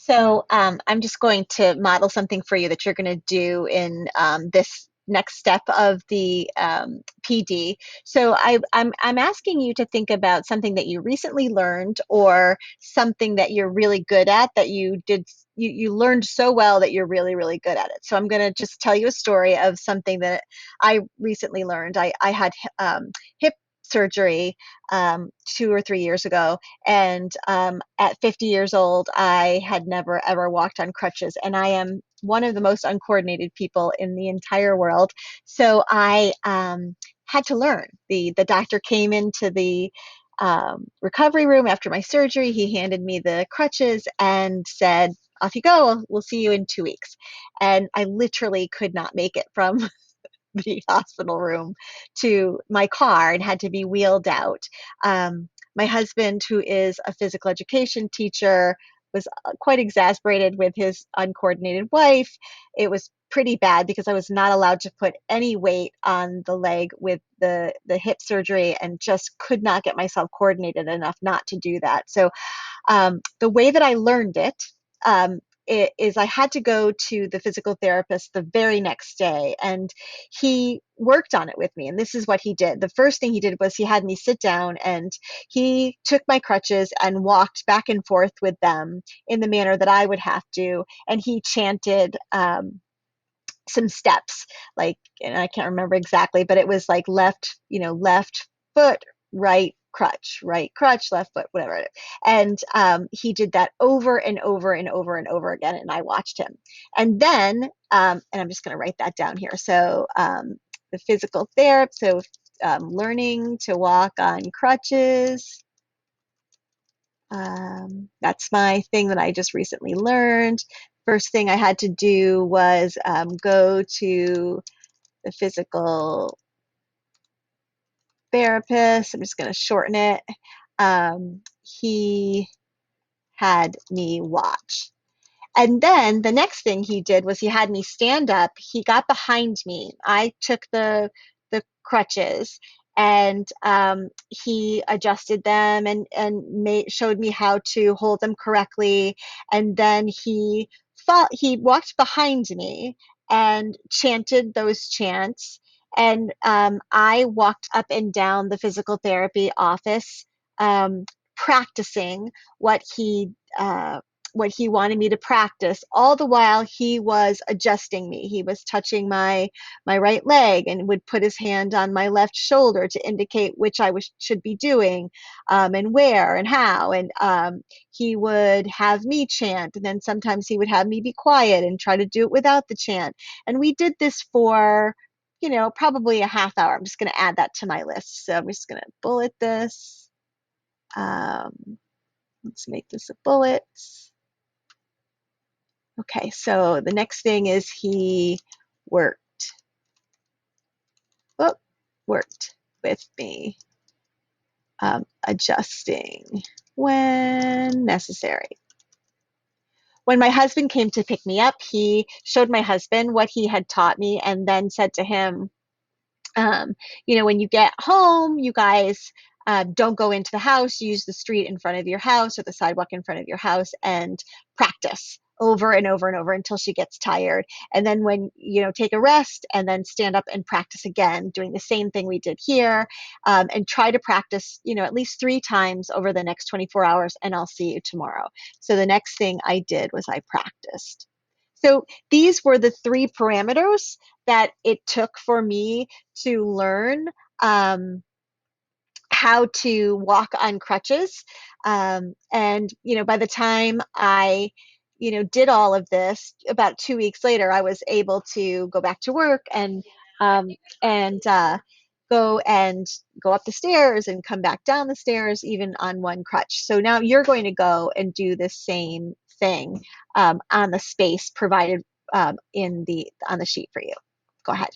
So I'm just going to model something for you that you're going to do in this next step of the PD. So I'm asking you to think about something that you recently learned or something that you're really good at that you learned so well that you're really, really good at it. So I'm going to just tell you a story of something that I recently learned. I had hip surgery 2 or 3 years ago, and at 50 years old, I had never ever walked on crutches, and I am one of the most uncoordinated people in the entire world. So I had to learn. The doctor came into the recovery room after my surgery. He handed me the crutches and said, "Off you go. We'll see you in 2 weeks." And I literally could not make it from the hospital room to my car and had to be wheeled out. My husband, who is a physical education teacher, was quite exasperated with his uncoordinated wife. It was pretty bad because I was not allowed to put any weight on the leg with the hip surgery and just could not get myself coordinated enough not to do that. So the way that I learned um, it is I had to go to the physical therapist the very next day, and he worked on it with me. And this is what he did. The first thing he did was he had me sit down, and he took my crutches and walked back and forth with them in the manner that I would have to. And he chanted some steps, like, and I can't remember exactly, but it was like left foot, right crutch, left foot, whatever. And he did that over and over and over and over again, and I watched him. And then, and I'm just going to write that down here. So the physical therapy, so learning to walk on crutches. That's my thing that I just recently learned. First thing I had to do was go to the physical therapist. I'm just going to shorten it. He had me watch. And then the next thing he did was he had me stand up. He got behind me. I took the crutches, and he adjusted them and showed me how to hold them correctly. And then he walked behind me and chanted those chants. And I walked up and down the physical therapy office, um, practicing what uh, he wanted me to practice. All the while he was adjusting me. He was touching my right leg and would put his hand on my left shoulder to indicate which should be doing, and where and how. And he would have me chant, and then sometimes he would have me be quiet and try to do it without the chant. And we did this for, probably a half hour. I'm just going to add that to my list. So I'm just going to bullet this. Um, let's make this a bullet. Okay, so the next thing is he worked, oh, worked with me, adjusting when necessary. When my husband came to pick me up, he showed my husband what he had taught me and then said to him, um, when you get home, you guys don't go into the house, use the street in front of your house or the sidewalk in front of your house and practice over and over and over until she gets tired. And then when, take a rest and then stand up and practice again, doing the same thing we did here, and try to practice, at least 3 times over the next 24 hours, and I'll see you tomorrow. So the next thing I did was I practiced. So these were the 3 parameters that it took for me to learn how to walk on crutches. And, by the time I, did all of this, about 2 weeks later, I was able to go back to work um, and go and go up the stairs and come back down the stairs, even on one crutch. So now you're going to go and do the same thing on the space provided on the sheet for you. Go ahead.